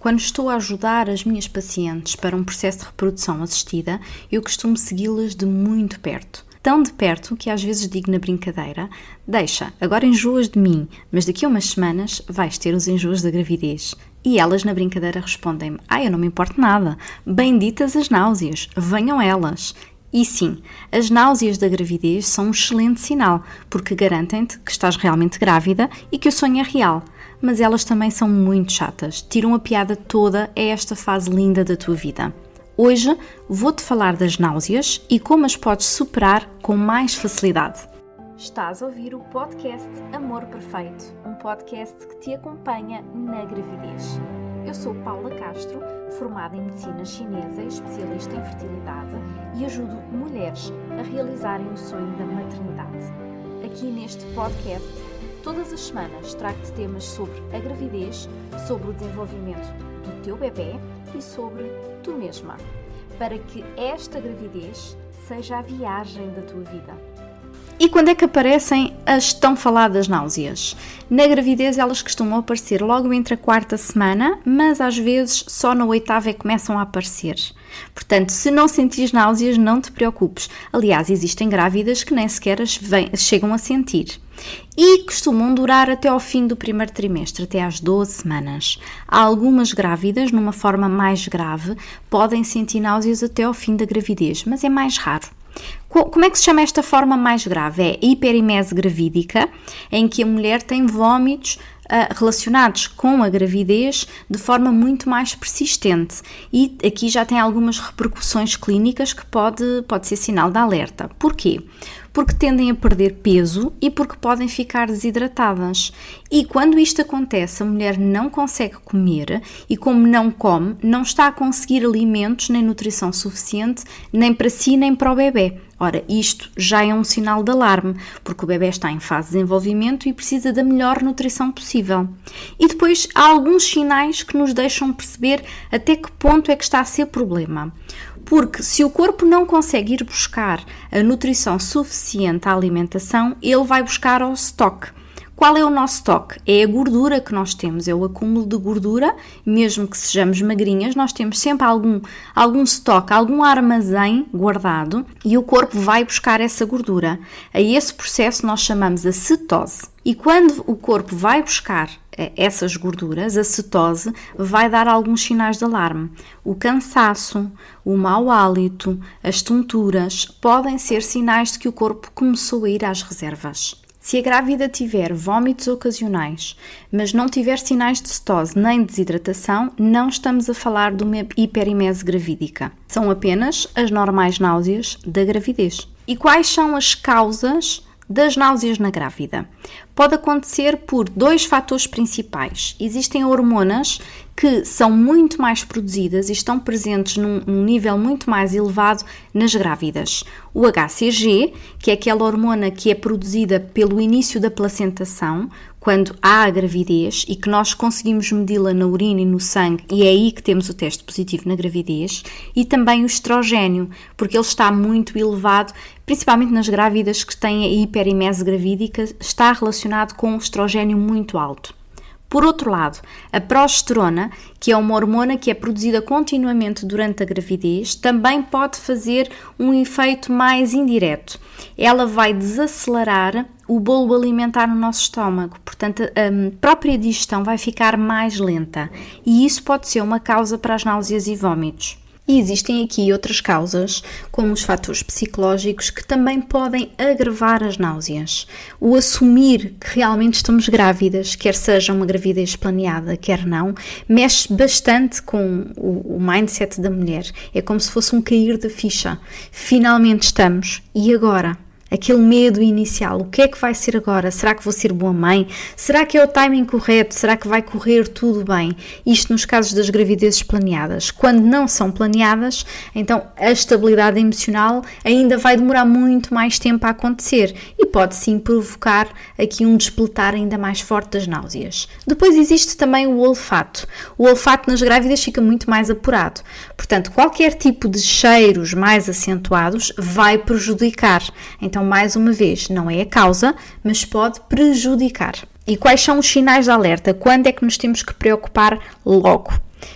Quando estou a ajudar as minhas pacientes para um processo de reprodução assistida, eu costumo segui-las de muito perto. Tão de perto que às vezes digo na brincadeira: deixa, agora enjoas de mim, mas daqui a umas semanas vais ter os enjoos da gravidez. E elas na brincadeira respondem-me: eu não me importo nada, benditas as náuseas, venham elas. E sim, as náuseas da gravidez são um excelente sinal, porque garantem-te que estás realmente grávida e que o sonho é real. Mas elas também são muito chatas, tiram a piada toda a esta fase linda da tua vida. Hoje vou-te falar das náuseas e como as podes superar com mais facilidade. Estás a ouvir o podcast Amor Perfeito, um podcast que te acompanha na gravidez. Eu sou Paula Castro, formada em Medicina Chinesa e especialista em fertilidade e ajudo mulheres a realizarem o sonho da maternidade. Aqui neste podcast, todas as semanas trago-te temas sobre a gravidez, sobre o desenvolvimento do teu bebê e sobre tu mesma, para que esta gravidez seja a viagem da tua vida. E quando é que aparecem as tão faladas náuseas? Na gravidez elas costumam aparecer logo entre a 4ª semana, mas às vezes só na 8ª é que começam a aparecer. Portanto, se não sentires náuseas, não te preocupes. Aliás, existem grávidas que nem sequer as chegam a sentir. E costumam durar até ao fim do primeiro trimestre, até às 12 semanas. Há algumas grávidas, numa forma mais grave, podem sentir náuseas até ao fim da gravidez, mas é mais raro. Como é que se chama esta forma mais grave? É a hiperimese gravídica, em que a mulher tem vômitos relacionados com a gravidez de forma muito mais persistente e aqui já tem algumas repercussões clínicas que pode ser sinal de alerta. Porquê? Porque tendem a perder peso e porque podem ficar desidratadas. E quando isto acontece, a mulher não consegue comer e, como não come, não está a conseguir alimentos nem nutrição suficiente nem para si nem para o bebê. Ora, isto já é um sinal de alarme, porque o bebê está em fase de desenvolvimento e precisa da melhor nutrição possível. E depois há alguns sinais que nos deixam perceber até que ponto é que está a ser problema. Porque se o corpo não consegue ir buscar a nutrição suficiente à alimentação, ele vai buscar ao estoque. Qual é o nosso estoque? É a gordura que nós temos, é o acúmulo de gordura, mesmo que sejamos magrinhas, nós temos sempre algum estoque, algum armazém guardado e o corpo vai buscar essa gordura. A esse processo nós chamamos a cetose. E quando o corpo vai buscar essas gorduras, a cetose vai dar alguns sinais de alarme. O cansaço, o mau hálito, as tonturas podem ser sinais de que o corpo começou a ir às reservas. Se a grávida tiver vômitos ocasionais, mas não tiver sinais de cetose nem desidratação, não estamos a falar de uma hiperimese gravídica. São apenas as normais náuseas da gravidez. E quais são as causas das náuseas na grávida? Pode acontecer por 2 fatores principais. Existem hormonas que são muito mais produzidas e estão presentes num nível muito mais elevado nas grávidas. O HCG, que é aquela hormona que é produzida pelo início da placentação, quando há a gravidez e que nós conseguimos medi-la na urina e no sangue e é aí que temos o teste positivo na gravidez, e também o estrogénio, porque ele está muito elevado, principalmente nas grávidas que têm a hiperimese gravídica, está relacionado com um estrogénio muito alto. Por outro lado, a progesterona, que é uma hormona que é produzida continuamente durante a gravidez, também pode fazer um efeito mais indireto. Ela vai desacelerar o bolo alimentar no nosso estômago, portanto a própria digestão vai ficar mais lenta e isso pode ser uma causa para as náuseas e vômitos. E existem aqui outras causas, como os fatores psicológicos, que também podem agravar as náuseas. O assumir que realmente estamos grávidas, quer seja uma gravidez planeada, quer não, mexe bastante com o mindset da mulher. É como se fosse um cair da ficha. Finalmente estamos, e agora? Aquele medo inicial, o que é que vai ser agora? Será que vou ser boa mãe? Será que é o timing correto? Será que vai correr tudo bem? Isto nos casos das gravidezes planeadas. Quando não são planeadas, então a estabilidade emocional ainda vai demorar muito mais tempo a acontecer e pode sim provocar aqui um despletar ainda mais forte das náuseas. Depois existe também o olfato. O olfato nas grávidas fica muito mais apurado. Portanto, qualquer tipo de cheiros mais acentuados vai prejudicar. Então, mais uma vez, não é a causa, mas pode prejudicar. E quais são os sinais de alerta? Quando é que nos temos que preocupar logo?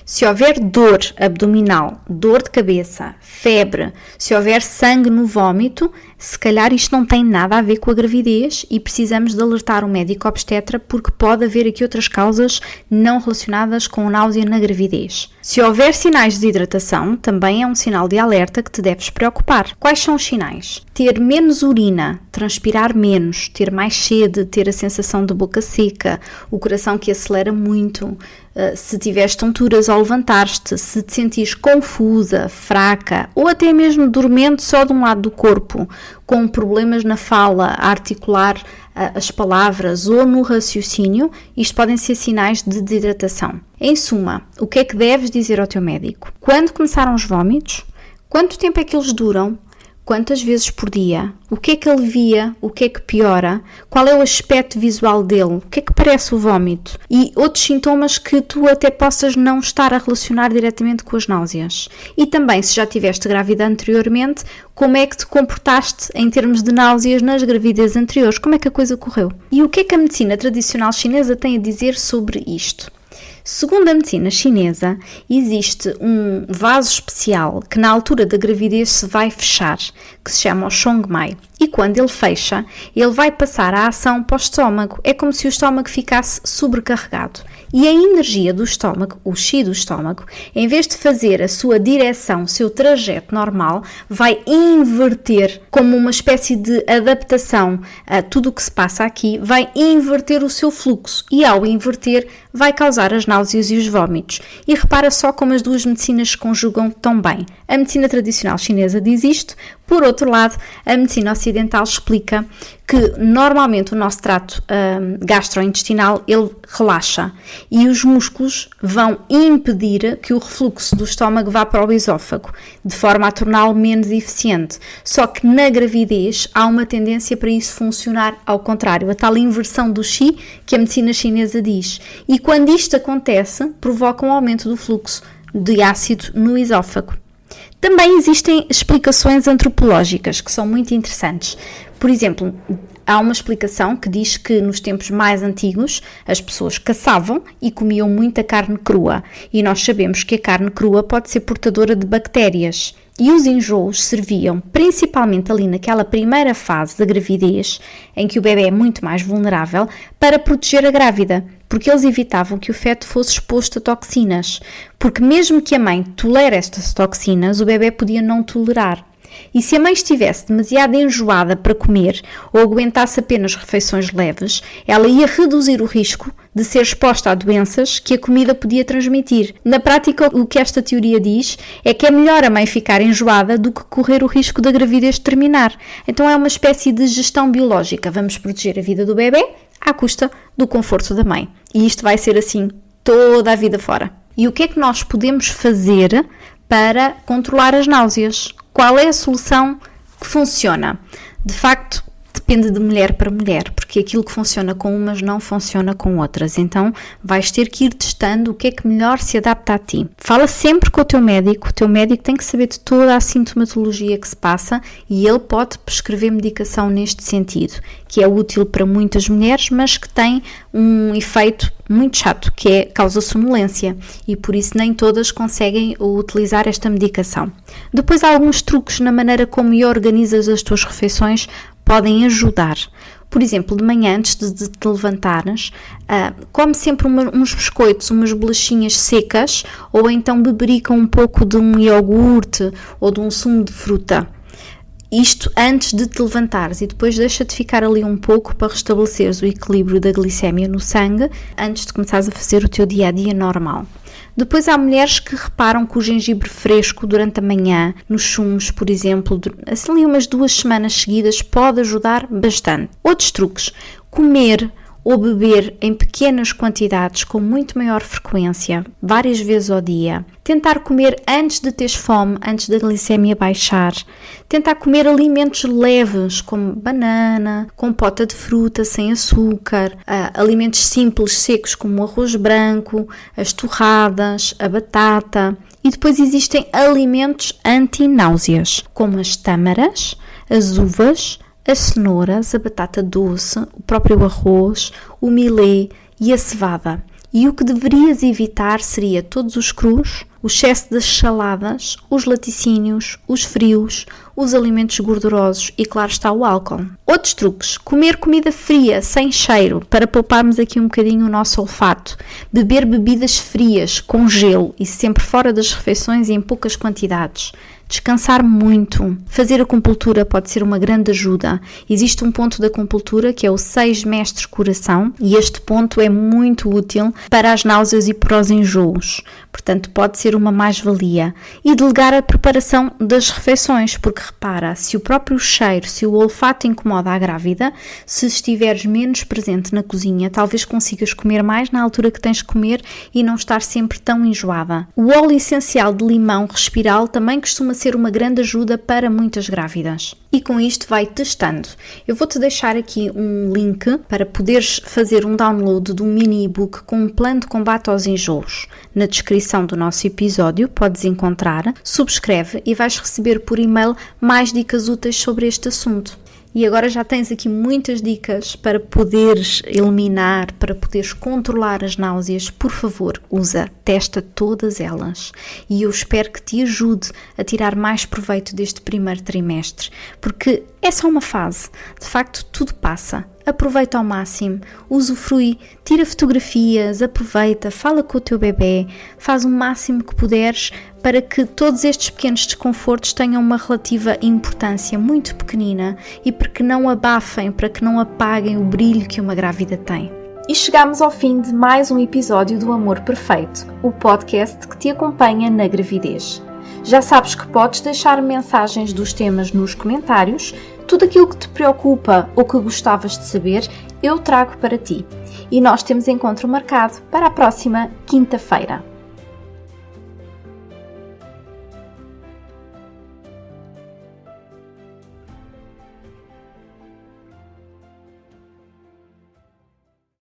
Se houver dor abdominal, dor de cabeça, febre, se houver sangue no vômito, se calhar isto não tem nada a ver com a gravidez e precisamos de alertar o médico obstetra porque pode haver aqui outras causas não relacionadas com náusea na gravidez. Se houver sinais de desidratação, também é um sinal de alerta que te deves preocupar. Quais são os sinais? Ter menos urina, transpirar menos, ter mais sede, ter a sensação de boca seca, o coração que acelera muito, se tiveres tonturas ao levantar-te, se te sentires confusa, fraca ou até mesmo dormente só de um lado do corpo, com problemas na fala, a articular as palavras ou no raciocínio, isto podem ser sinais de desidratação. Em suma, o que é que deves dizer ao teu médico? Quando começaram os vômitos? Quanto tempo é que eles duram? Quantas vezes por dia? O que é que alivia? O que é que piora? Qual é o aspecto visual dele? O que é que parece o vômito? E outros sintomas que tu até possas não estar a relacionar diretamente com as náuseas. E também, se já estiveste grávida anteriormente, como é que te comportaste em termos de náuseas nas gravidezes anteriores? Como é que a coisa correu? E o que é que a medicina tradicional chinesa tem a dizer sobre isto? Segundo a medicina chinesa, existe um vaso especial que na altura da gravidez se vai fechar, que se chama o Shongmai. E quando ele fecha, ele vai passar a ação para o estômago. É como se o estômago ficasse sobrecarregado. E a energia do estômago, o Qi do estômago, em vez de fazer a sua direção, o seu trajeto normal, vai inverter como uma espécie de adaptação a tudo o que se passa aqui, vai inverter o seu fluxo e ao inverter vai causar as náuseas e os vômitos. E repara só como as duas medicinas se conjugam tão bem. A medicina tradicional chinesa diz isto, por outro lado, a medicina ocidental explica que normalmente o nosso trato gastrointestinal ele relaxa e os músculos vão impedir que o refluxo do estômago vá para o esófago, de forma a torná-lo menos eficiente. Só que na gravidez há uma tendência para isso funcionar ao contrário, a tal inversão do Qi que a medicina chinesa diz. E quando isto acontece, provoca um aumento do fluxo de ácido no esófago. Também existem explicações antropológicas que são muito interessantes. Por exemplo, há uma explicação que diz que nos tempos mais antigos as pessoas caçavam e comiam muita carne crua. E nós sabemos que a carne crua pode ser portadora de bactérias. E os enjoos serviam principalmente ali naquela primeira fase da gravidez, em que o bebê é muito mais vulnerável, para proteger a grávida, porque eles evitavam que o feto fosse exposto a toxinas, porque mesmo que a mãe tolere estas toxinas, o bebê podia não tolerar. E se a mãe estivesse demasiado enjoada para comer ou aguentasse apenas refeições leves, ela ia reduzir o risco de ser exposta a doenças que a comida podia transmitir. Na prática, o que esta teoria diz é que é melhor a mãe ficar enjoada do que correr o risco da gravidez terminar. Então é uma espécie de gestão biológica. Vamos proteger a vida do bebê à custa do conforto da mãe. E isto vai ser assim toda a vida fora. E o que é que nós podemos fazer para controlar as náuseas? Qual é a solução que funciona? De facto, depende de mulher para mulher, porque aquilo que funciona com umas não funciona com outras. Então, vais ter que ir testando o que é que melhor se adapta a ti. Fala sempre com o teu médico tem que saber de toda a sintomatologia que se passa e ele pode prescrever medicação neste sentido, que é útil para muitas mulheres, mas que tem um efeito muito chato, que é causa sonolência e por isso nem todas conseguem utilizar esta medicação. Depois há alguns truques na maneira como organizas as tuas refeições podem ajudar. Por exemplo, de manhã, antes de te levantares, come sempre uns biscoitos, umas bolachinhas secas ou então beberica um pouco de um iogurte ou de um sumo de fruta. Isto antes de te levantares e depois deixa-te ficar ali um pouco para restabeleceres o equilíbrio da glicémia no sangue antes de começares a fazer o teu dia-a-dia normal. Depois há mulheres que reparam que o gengibre fresco durante a manhã, nos sumos, por exemplo, assim ali umas 2 semanas seguidas pode ajudar bastante. Outros truques, comer ou beber em pequenas quantidades com muito maior frequência, várias vezes ao dia. Tentar comer antes de teres fome, antes da glicemia baixar. Tentar comer alimentos leves, como banana, compota de fruta sem açúcar, alimentos simples, secos, como o arroz branco, as torradas, a batata. E depois existem alimentos anti-náuseas, como as tâmaras, as uvas, as cenouras, a batata doce, o próprio arroz, o milê e a cevada. E o que deverias evitar seria todos os crus, o excesso das saladas, os laticínios, os frios, os alimentos gordurosos e, claro está, o álcool. Outros truques: comer comida fria, sem cheiro, para pouparmos aqui um bocadinho o nosso olfato. Beber bebidas frias, com gelo e sempre fora das refeições e em poucas quantidades. Descansar muito. Fazer acupuntura pode ser uma grande ajuda. Existe um ponto da acupuntura que é o 6 mestres coração e este ponto é muito útil para as náuseas e para os enjoos. Portanto, pode ser uma mais-valia. E delegar a preparação das refeições, porque repara, se o próprio cheiro, se o olfato incomoda a grávida, se estiveres menos presente na cozinha, talvez consigas comer mais na altura que tens de comer e não estar sempre tão enjoada. O óleo essencial de limão respiral também costuma ser uma grande ajuda para muitas grávidas. E com isto vai testando. Eu vou-te deixar aqui um link para poderes fazer um download de um mini e-book com um plano de combate aos enjoos. Na descrição do nosso episódio podes encontrar, subscreve e vais receber por e-mail mais dicas úteis sobre este assunto. E agora já tens aqui muitas dicas para poderes eliminar, para poderes controlar as náuseas. Por favor, testa todas elas. E eu espero que te ajude a tirar mais proveito deste primeiro trimestre, porque é só uma fase. De facto, tudo passa. Aproveita ao máximo, usufrui, tira fotografias, aproveita, fala com o teu bebê, faz o máximo que puderes para que todos estes pequenos desconfortos tenham uma relativa importância muito pequenina e para que não abafem, para que não apaguem o brilho que uma grávida tem. E chegamos ao fim de mais um episódio do Amor Perfeito, o podcast que te acompanha na gravidez. Já sabes que podes deixar mensagens dos temas nos comentários. Tudo aquilo que te preocupa ou que gostavas de saber, eu trago para ti. E nós temos encontro marcado para a próxima quinta-feira.